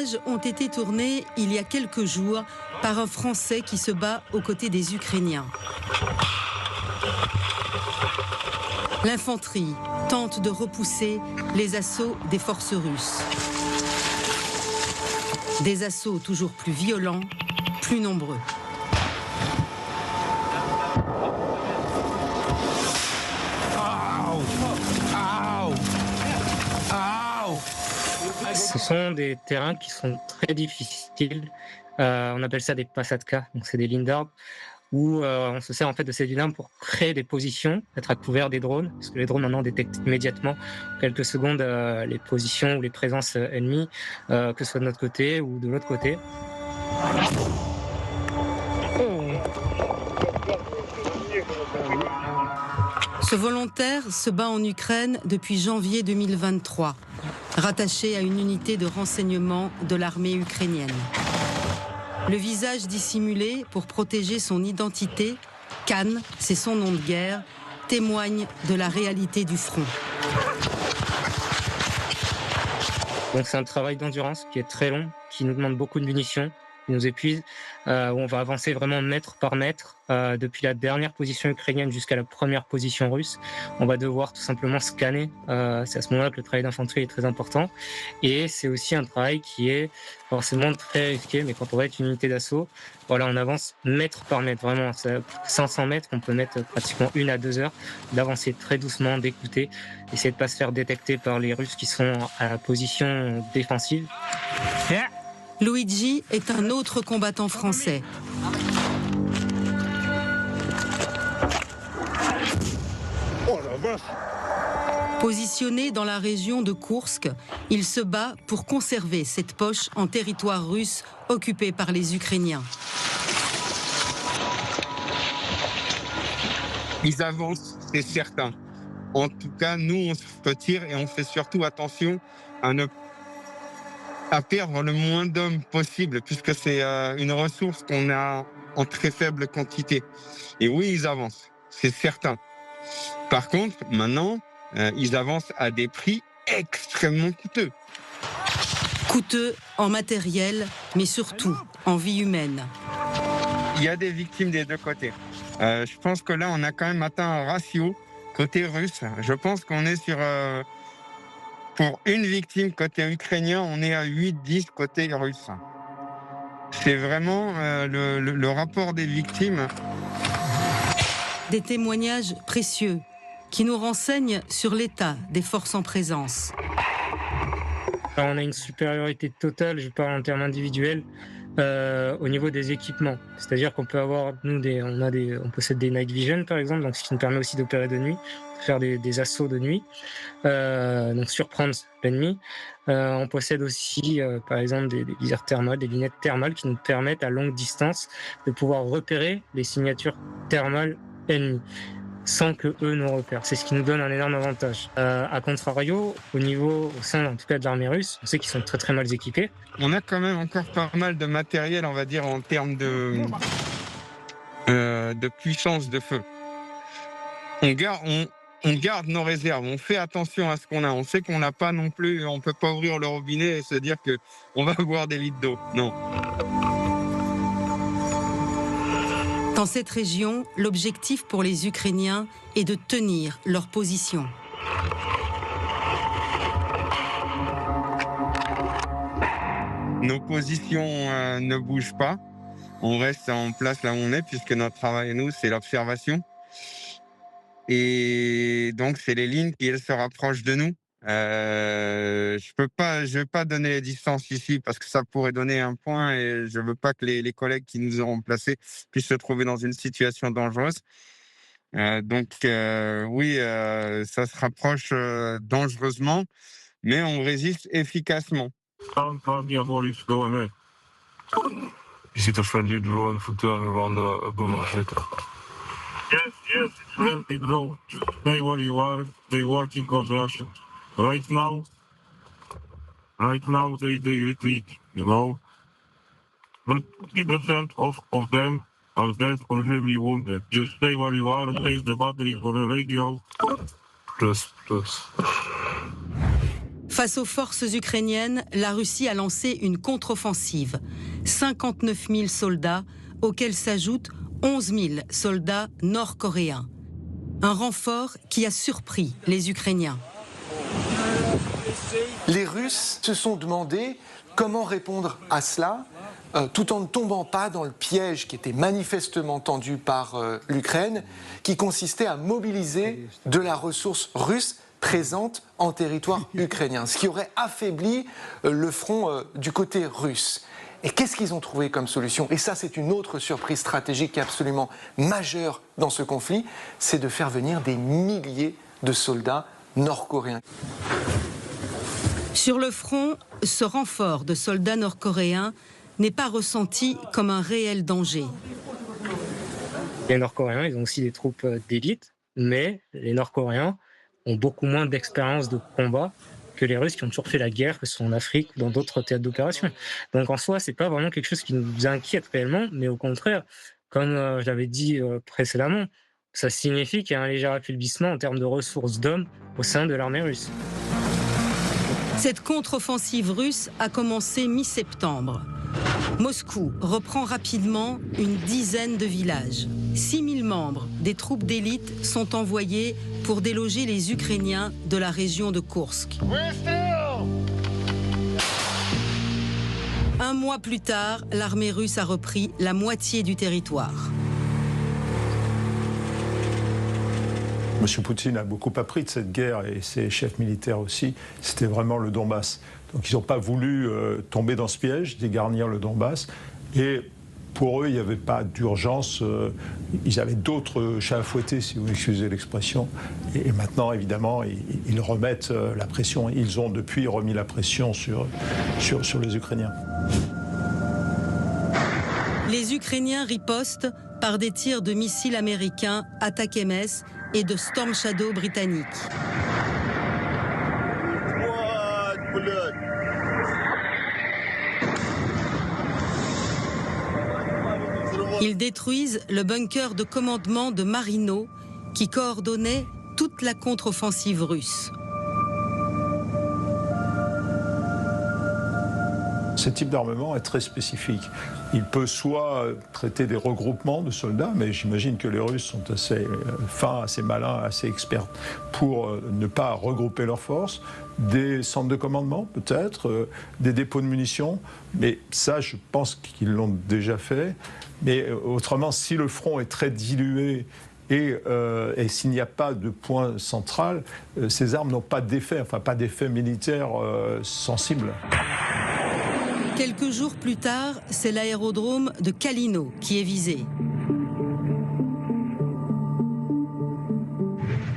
images ont été tournées il y a quelques jours par un Français qui se bat aux côtés des Ukrainiens. L'infanterie tente de repousser les assauts des forces russes. Des assauts toujours plus violents, plus nombreux. Ce sont des terrains qui sont très difficiles. On appelle ça des pasatka, donc c'est des lignes d'arbres où on se sert en fait de ces lignes d'arbres pour créer des positions, être à couvert des drones, parce que les drones maintenant détectent immédiatement, en quelques secondes, les positions ou les présences ennemies, que ce soit de notre côté ou de l'autre côté. Ce volontaire se bat en Ukraine depuis janvier 2023, rattaché à une unité de renseignement de l'armée ukrainienne. Le visage dissimulé pour protéger son identité, Khan, c'est son nom de guerre, témoigne de la réalité du front. Donc c'est un travail d'endurance qui est très long, qui nous demande beaucoup de munitions, qui nous épuise, où on va avancer vraiment mètre par mètre, depuis la dernière position ukrainienne jusqu'à la première position russe. On va devoir tout simplement scanner. C'est à ce moment-là que le travail d'infanterie est très important. Et c'est aussi un travail qui est forcément très risqué, mais quand on va être une unité d'assaut, voilà, on avance mètre par mètre. Vraiment, 500 mètres, on peut mettre pratiquement 1 à 2 heures d'avancer très doucement, d'écouter, essayer de ne pas se faire détecter par les Russes qui sont à la position défensive. Luigi est un autre combattant français. Oh la vache! Positionné dans la région de Koursk, il se bat pour conserver cette poche en territoire russe occupé par les Ukrainiens. Ils avancent, c'est certain. En tout cas, nous, on se retire et on fait surtout attention à perdre le moins d'hommes possible, puisque c'est une ressource qu'on a en très faible quantité. Et oui, ils avancent, c'est certain. Par contre, maintenant, ils avancent à des prix extrêmement coûteux. Coûteux en matériel, mais surtout en vie humaine. Il y a des victimes des deux côtés. Je pense que là, on a quand même atteint un ratio côté russe. Je pense qu'on est sur... pour une victime côté ukrainien, on est à 8-10 côté russe. C'est vraiment le rapport des victimes. Des témoignages précieux qui nous renseignent sur l'état des forces en présence. On a une supériorité totale, je parle en termes individuels, au niveau des équipements. C'est-à-dire qu'on peut avoir, on possède des night vision par exemple, donc ce qui nous permet aussi d'opérer de nuit, de faire des assauts de nuit, donc surprendre l'ennemi. On possède aussi, par exemple, des viseurs thermales, des lunettes thermales qui nous permettent à longue distance de pouvoir repérer les signatures thermales ennemies, sans que eux nous repèrent. C'est ce qui nous donne un énorme avantage. À contrario, au sein en tout cas de l'armée russe, on sait qu'ils sont très très mal équipés. On a quand même encore pas mal de matériel, on va dire, en termes de puissance de feu. On garde nos réserves, on fait attention à ce qu'on a. On sait qu'on n'a pas non plus, on peut pas ouvrir le robinet et se dire que on va boire des litres d'eau. Non. Dans cette région, l'objectif pour les Ukrainiens est de tenir leur position. Nos positions ne bougent pas. On reste en place là où on est, puisque notre travail, nous, c'est l'observation. Et donc, c'est les lignes qui, elles, se rapprochent de nous. Je vais pas donner les distances ici parce que ça pourrait donner un point et je veux pas que les collègues qui nous ont placés puissent se trouver dans une situation dangereuse. Oui, ça se rapproche dangereusement, mais on résiste efficacement. You see the friendly drone flying around above my head. Yes, it's friendly drone. Stay where you are. They working construction. Right now, they retreat, you know. But 50% of them are dead or heavily wounded. Just stay where you are and save the battery for the radio. Plus. Face aux forces ukrainiennes, la Russie a lancé une contre-offensive. 59 000 soldats, auxquels s'ajoutent 11 000 soldats nord-coréens. Un renfort qui a surpris les Ukrainiens. Les Russes se sont demandé comment répondre à cela, tout en ne tombant pas dans le piège qui était manifestement tendu par l'Ukraine, qui consistait à mobiliser de la ressource russe présente en territoire ukrainien, ce qui aurait affaibli le front du côté russe. Et qu'est-ce qu'ils ont trouvé comme solution? Et ça, c'est une autre surprise stratégique qui est absolument majeure dans ce conflit, c'est de faire venir des milliers de soldats nord-coréens. Sur le front, ce renfort de soldats nord-coréens n'est pas ressenti comme un réel danger. Les Nord-Coréens, ils ont aussi des troupes d'élite, mais les Nord-Coréens ont beaucoup moins d'expérience de combat que les Russes qui ont toujours fait la guerre, que ce soit en Afrique ou dans d'autres théâtres d'opération. Donc en soi, c'est pas vraiment quelque chose qui nous inquiète réellement, mais au contraire, comme je l'avais dit précédemment, ça signifie qu'il y a un léger affaiblissement en termes de ressources d'hommes au sein de l'armée russe. Cette contre-offensive russe a commencé mi-septembre. Moscou reprend rapidement une dizaine de villages. 6 000 membres des troupes d'élite sont envoyés pour déloger les Ukrainiens de la région de Koursk. Un mois plus tard, l'armée russe a repris la moitié du territoire. M. Poutine a beaucoup appris de cette guerre et ses chefs militaires aussi. C'était vraiment le Donbass. Donc ils n'ont pas voulu tomber dans ce piège, dégarnir le Donbass. Et pour eux, il n'y avait pas d'urgence. Ils avaient d'autres chats à fouetter, si vous excusez l'expression. Et maintenant, évidemment, ils remettent la pression. Ils ont depuis remis la pression sur les Ukrainiens. Les Ukrainiens ripostent par des tirs de missiles américains ATACMS et de Storm Shadow britanniques. Ils détruisent le bunker de commandement de Marino qui coordonnait toute la contre-offensive russe. Ce type d'armement est très spécifique. Il peut soit traiter des regroupements de soldats, mais j'imagine que les Russes sont assez fins, assez malins, assez experts pour ne pas regrouper leurs forces. Des centres de commandement, peut-être, des dépôts de munitions, mais ça, je pense qu'ils l'ont déjà fait. Mais autrement, si le front est très dilué et s'il n'y a pas de point central, ces armes n'ont pas d'effet, enfin pas d'effet militaire sensible. Quelques jours plus tard, c'est l'aérodrome de Kalino qui est visé.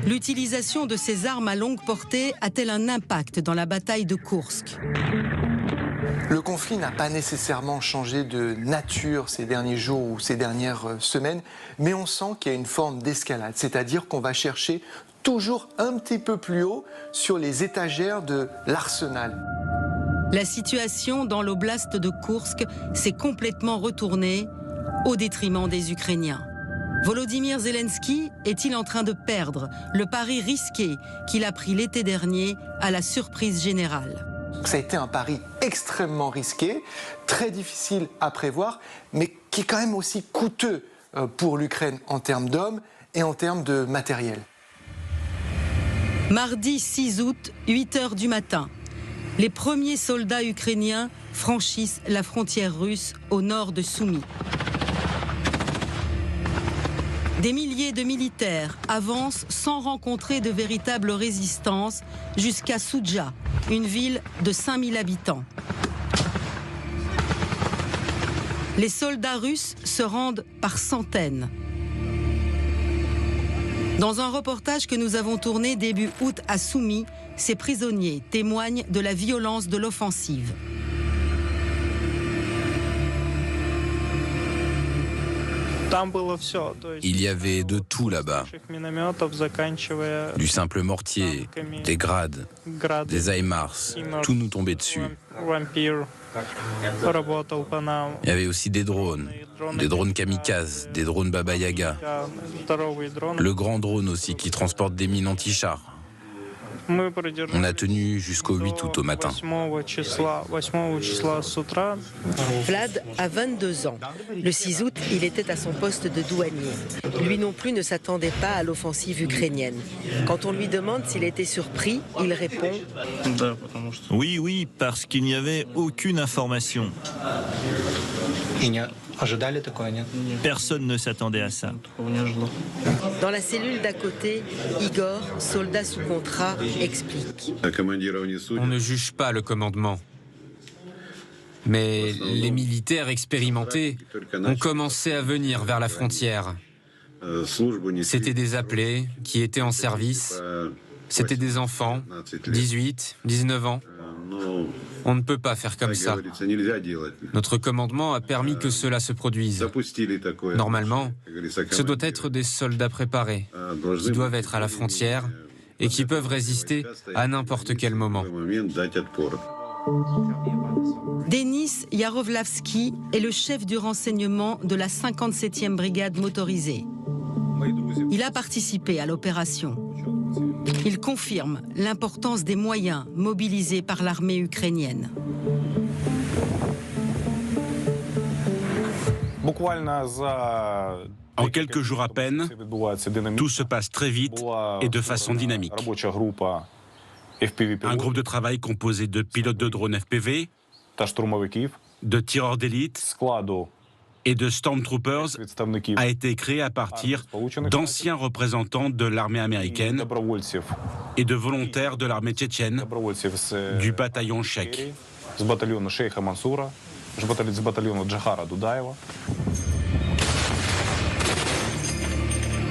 L'utilisation de ces armes à longue portée a-t-elle un impact dans la bataille de Koursk ? Le conflit n'a pas nécessairement changé de nature ces derniers jours ou ces dernières semaines, mais on sent qu'il y a une forme d'escalade, c'est-à-dire qu'on va chercher toujours un petit peu plus haut sur les étagères de l'arsenal. La situation dans l'oblast de Koursk s'est complètement retournée au détriment des Ukrainiens. Volodymyr Zelensky est-il en train de perdre le pari risqué qu'il a pris l'été dernier à la surprise générale ? Ça a été un pari extrêmement risqué, très difficile à prévoir, mais qui est quand même aussi coûteux pour l'Ukraine en termes d'hommes et en termes de matériel. Mardi 6 août, 8 h du matin. Les premiers soldats ukrainiens franchissent la frontière russe au nord de Soumy. Des milliers de militaires avancent sans rencontrer de véritable résistance jusqu'à Soudja, une ville de 5000 habitants. Les soldats russes se rendent par centaines. Dans un reportage que nous avons tourné début août à Soumy, ces prisonniers témoignent de la violence de l'offensive. Il y avait de tout là-bas. Du simple mortier, des grades, des HIMARS, tout nous tombait dessus. Il y avait aussi des drones kamikazes, des drones Baba Yaga. Le grand drone aussi qui transporte des mines anti-chars. On a tenu jusqu'au 8 août au matin. Vlad a 22 ans. Le 6 août, il était à son poste de douanier. Lui non plus ne s'attendait pas à l'offensive ukrainienne. Quand on lui demande s'il était surpris, il répond « Oui, parce qu'il n'y avait aucune information. Personne ne s'attendait à ça. » Dans la cellule d'à côté, Igor, soldat sous contrat, explique. On ne juge pas le commandement. Mais les militaires expérimentés ont commencé à venir vers la frontière. C'était des appelés qui étaient en service. C'était des enfants, 18, 19 ans. On ne peut pas faire comme ça. Notre commandement a permis que cela se produise. Normalement, ce doit être des soldats préparés, qui doivent être à la frontière et qui peuvent résister à n'importe quel moment. Denis Yarovlavski est le chef du renseignement de la 57e brigade motorisée. Il a participé à l'opération. Il confirme l'importance des moyens mobilisés par l'armée ukrainienne. En quelques jours à peine, tout se passe très vite et de façon dynamique. Un groupe de travail composé de pilotes de drones FPV, de tireurs d'élite et de Stormtroopers a été créé à partir d'anciens représentants de l'armée américaine et de volontaires de l'armée tchétchène, du bataillon Sheikh.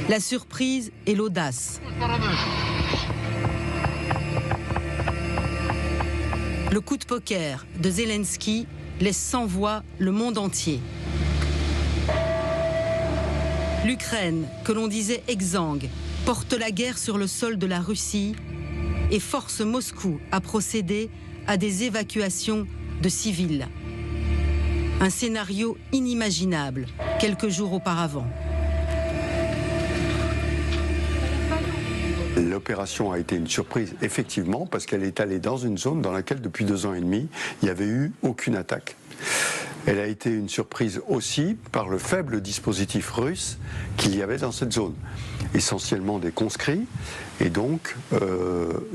La surprise et l'audace. Le coup de poker de Zelensky laisse sans voix le monde entier. L'Ukraine, que l'on disait exsangue, porte la guerre sur le sol de la Russie et force Moscou à procéder à des évacuations de civils. Un scénario inimaginable quelques jours auparavant. L'opération a été une surprise, effectivement, parce qu'elle est allée dans une zone dans laquelle, depuis 2 ans et demi, il n'y avait eu aucune attaque. Elle a été une surprise aussi par le faible dispositif russe qu'il y avait dans cette zone. Essentiellement des conscrits, et donc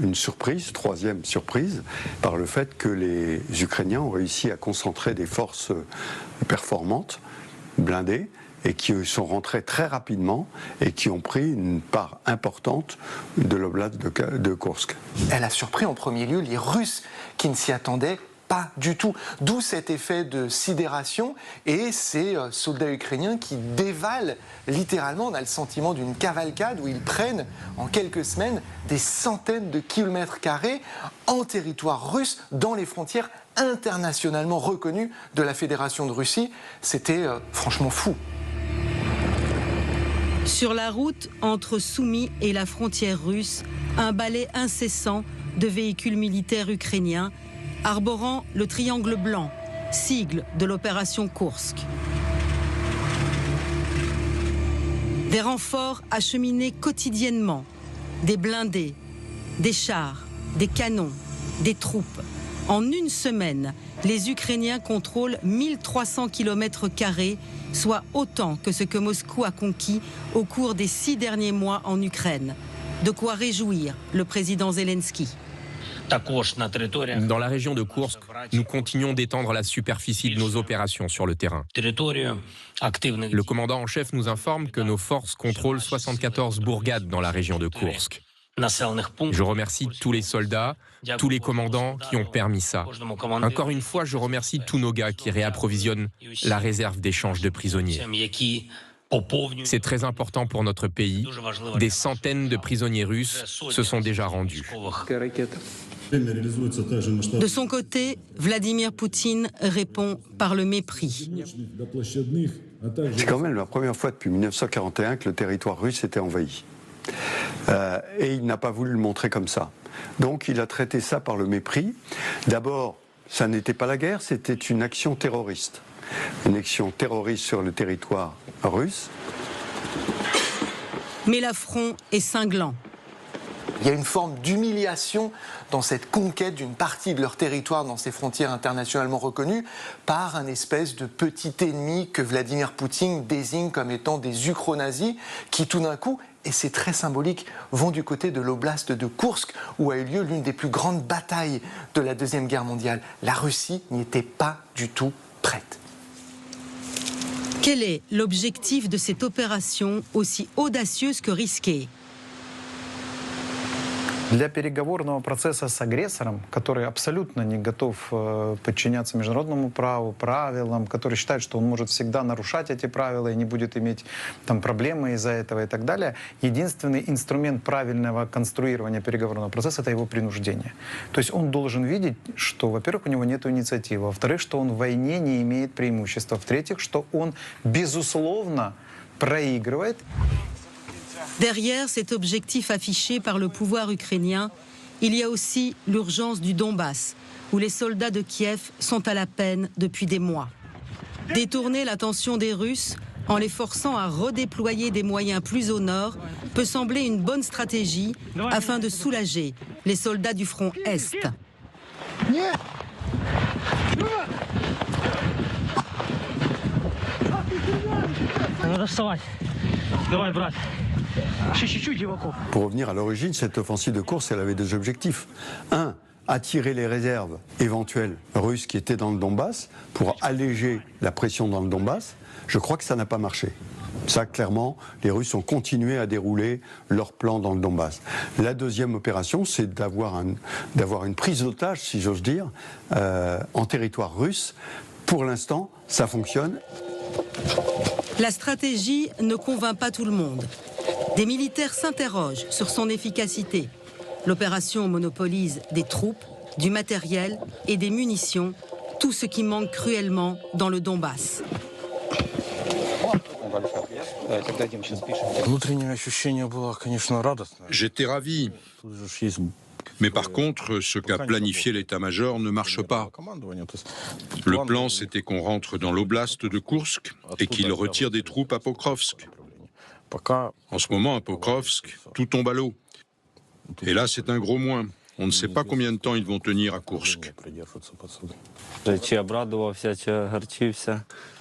une surprise, 3e surprise, par le fait que les Ukrainiens ont réussi à concentrer des forces performantes, blindées, et qui sont rentrés très rapidement et qui ont pris une part importante de l'oblast de Kursk. Elle a surpris en premier lieu les Russes qui ne s'y attendaient pas du tout. D'où cet effet de sidération et ces soldats ukrainiens qui dévalent littéralement. On a le sentiment d'une cavalcade où ils prennent en quelques semaines des centaines de kilomètres carrés en territoire russe dans les frontières internationalement reconnues de la Fédération de Russie. C'était franchement fou. Sur la route entre Soumy et la frontière russe, un balai incessant de véhicules militaires ukrainiens arborant le triangle blanc, sigle de l'opération Kursk. Des renforts acheminés quotidiennement, des blindés, des chars, des canons, des troupes. En une semaine, les Ukrainiens contrôlent 1300 km², soit autant que ce que Moscou a conquis au cours des 6 derniers mois en Ukraine. De quoi réjouir le président Zelensky. Dans la région de Kursk, nous continuons d'étendre la superficie de nos opérations sur le terrain. Le commandant en chef nous informe que nos forces contrôlent 74 bourgades dans la région de Kursk. Je remercie tous les soldats, tous les commandants qui ont permis ça. Encore une fois, je remercie tous nos gars qui réapprovisionnent la réserve d'échange de prisonniers. C'est très important pour notre pays. Des centaines de prisonniers russes se sont déjà rendus. De son côté, Vladimir Poutine répond par le mépris. C'est quand même la première fois depuis 1941 que le territoire russe était envahi. Et il n'a pas voulu le montrer comme ça. Donc il a traité ça par le mépris. D'abord, ça n'était pas la guerre, c'était une action terroriste. Une action terroriste sur le territoire russe. Mais l'affront est cinglant. Il y a une forme d'humiliation dans cette conquête d'une partie de leur territoire dans ces frontières internationalement reconnues par un espèce de petit ennemi que Vladimir Poutine désigne comme étant des ukronazis qui tout d'un coup, et c'est très symbolique, vont du côté de l'oblast de Koursk où a eu lieu l'une des plus grandes batailles de la Deuxième Guerre mondiale. La Russie n'y était pas du tout prête. Quel est l'objectif de cette opération aussi audacieuse que risquée? Для переговорного процесса с агрессором, который абсолютно не готов подчиняться международному праву, правилам, который считает, что он может всегда нарушать эти правила и не будет иметь там проблемы из-за этого и так далее, единственный инструмент правильного конструирования переговорного процесса – это его принуждение. То есть он должен видеть, что, во-первых, у него нет инициативы, во-вторых, что он в войне не имеет преимущества, в-третьих, что он, безусловно, проигрывает. Derrière cet objectif affiché par le pouvoir ukrainien, il y a aussi l'urgence du Donbass, où les soldats de Kiev sont à la peine depuis des mois. Détourner l'attention des Russes en les forçant à redéployer des moyens plus au nord peut sembler une bonne stratégie afin de soulager les soldats du front Est. Pour revenir à l'origine, cette offensive de Koursk, elle avait deux objectifs. Un, attirer les réserves éventuelles russes qui étaient dans le Donbass pour alléger la pression dans le Donbass. Je crois que ça n'a pas marché. Ça, clairement, les Russes ont continué à dérouler leur plan dans le Donbass. La deuxième opération, c'est d'avoir une prise d'otage, si j'ose dire, en territoire russe. Pour l'instant, ça fonctionne. La stratégie ne convainc pas tout le monde. Des militaires s'interrogent sur son efficacité. L'opération monopolise des troupes, du matériel et des munitions, tout ce qui manque cruellement dans le Donbass. J'étais ravi. Mais par contre, ce qu'a planifié l'état-major ne marche pas. Le plan, c'était qu'on rentre dans l'oblast de Koursk et qu'il retire des troupes à Pokrovsk. En ce moment, à Pokrovsk, tout tombe à l'eau. Et là, c'est un gros moins. On ne sait pas combien de temps ils vont tenir à Koursk.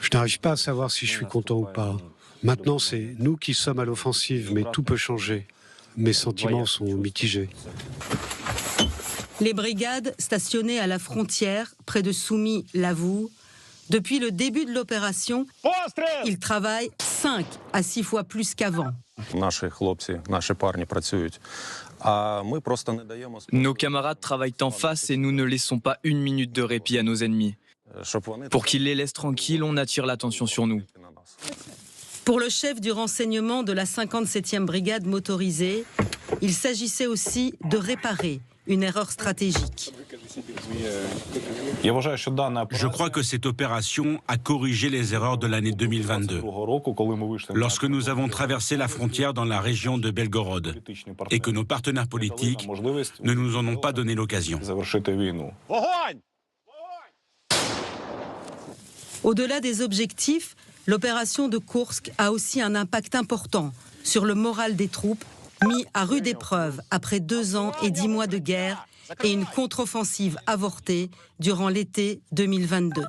Je n'arrive pas à savoir si je suis content ou pas. Maintenant, c'est nous qui sommes à l'offensive, mais tout peut changer. Mes sentiments sont mitigés. Les brigades stationnées à la frontière, près de Soumy l'avouent, depuis le début de l'opération, ils travaillent 5 à 6 fois plus qu'avant. Nos camarades travaillent en face et nous ne laissons pas une minute de répit à nos ennemis. Pour qu'ils les laissent tranquilles, on attire l'attention sur nous. Pour le chef du renseignement de la 57e brigade motorisée, il s'agissait aussi de réparer une erreur stratégique. Je crois que cette opération a corrigé les erreurs de l'année 2022, lorsque nous avons traversé la frontière dans la région de Belgorod et que nos partenaires politiques ne nous en ont pas donné l'occasion. Au-delà des objectifs, l'opération de Koursk a aussi un impact important sur le moral des troupes, mis à rude épreuve après 2 ans et 10 mois de guerre et une contre-offensive avortée durant l'été 2022.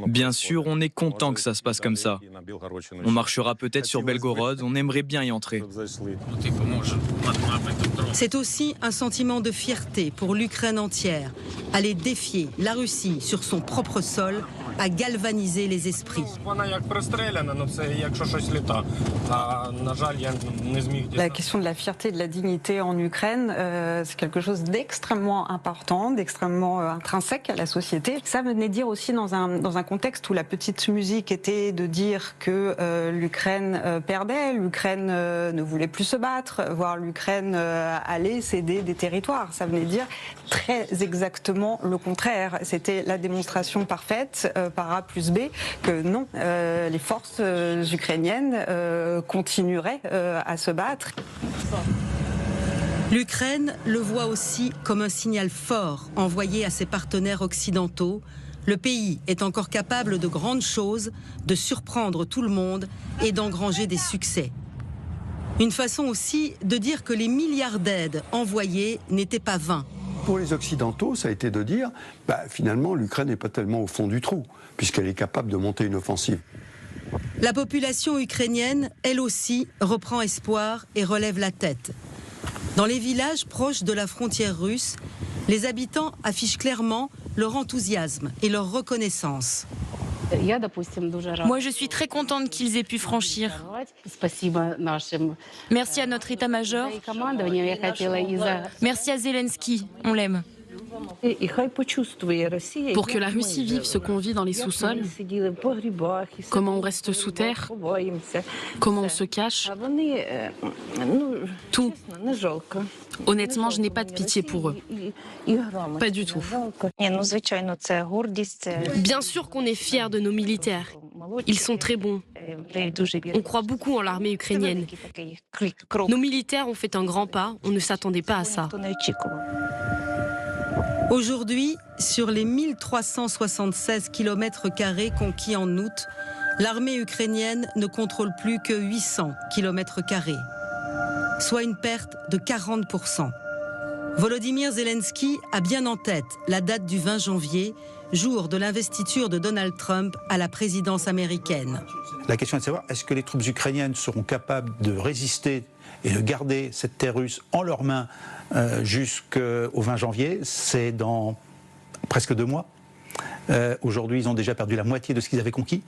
Bien sûr, on est content que ça se passe comme ça. On marchera peut-être sur Belgorod, on aimerait bien y entrer. C'est aussi un sentiment de fierté pour l'Ukraine entière. Aller défier la Russie sur son propre sol a galvanisé les esprits. La question de la fierté et de la dignité en Ukraine, c'est quelque chose d'extrêmement important, d'extrêmement intrinsèque à la société. Ça venait dire aussi dans un contexte où la petite musique était de dire que l'Ukraine perdait, l'Ukraine ne voulait plus se battre, voire l'Ukraine allait céder des territoires. Ça venait dire très exactement le contraire. C'était la démonstration parfaite par A plus B que non, les forces ukrainiennes continueraient à se battre. L'Ukraine le voit aussi comme un signal fort envoyé à ses partenaires occidentaux, le pays est encore capable de grandes choses, de surprendre tout le monde et d'engranger des succès. Une façon aussi de dire que les milliards d'aides envoyées n'étaient pas vains. Pour les Occidentaux, ça a été de dire, finalement, l'Ukraine n'est pas tellement au fond du trou, puisqu'elle est capable de monter une offensive. La population ukrainienne, elle aussi, reprend espoir et relève la tête. Dans les villages proches de la frontière russe, les habitants affichent clairement leur enthousiasme et leur reconnaissance. Moi, je suis très contente qu'ils aient pu franchir. Merci à notre état-major. Merci à Zelensky, on l'aime. Pour que la Russie vive ce qu'on vit dans les sous-sols, comment on reste sous terre, comment on se cache, tout. Honnêtement, je n'ai pas de pitié pour eux. Pas du tout. Bien sûr qu'on est fiers de nos militaires. Ils sont très bons. On croit beaucoup en l'armée ukrainienne. Nos militaires ont fait un grand pas, on ne s'attendait pas à ça. Aujourd'hui, sur les 1376 km² conquis en août, l'armée ukrainienne ne contrôle plus que 800 km², soit une perte de 40%. Volodymyr Zelensky a bien en tête la date du 20 janvier, jour de l'investiture de Donald Trump à la présidence américaine. La question est de savoir, est-ce que les troupes ukrainiennes seront capables de résister et de garder cette terre russe en leurs mains jusqu'au 20 janvier, c'est dans presque 2 mois. Aujourd'hui, ils ont déjà perdu la moitié de ce qu'ils avaient conquis.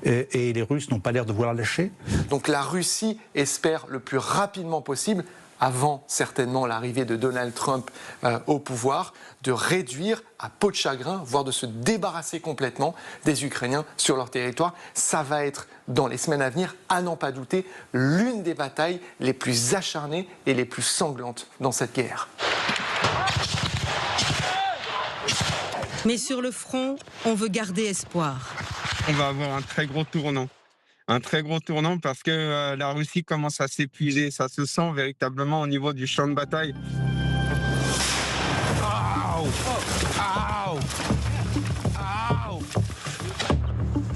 Et les Russes n'ont pas l'air de vouloir lâcher. Donc la Russie espère le plus rapidement possible, avant certainement l'arrivée de Donald Trump au pouvoir, de réduire à peau de chagrin, voire de se débarrasser complètement des Ukrainiens sur leur territoire. Ça va être, dans les semaines à venir, à n'en pas douter, l'une des batailles les plus acharnées et les plus sanglantes dans cette guerre. Mais sur le front, on veut garder espoir. On va avoir un très gros tournant. Un très gros tournant parce que la Russie commence à s'épuiser. Ça se sent véritablement au niveau du champ de bataille.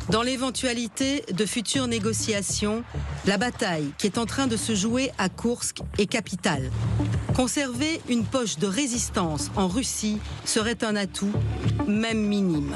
Dans l'éventualité de futures négociations, la bataille qui est en train de se jouer à Koursk est capitale. Conserver une poche de résistance en Russie serait un atout, même minime.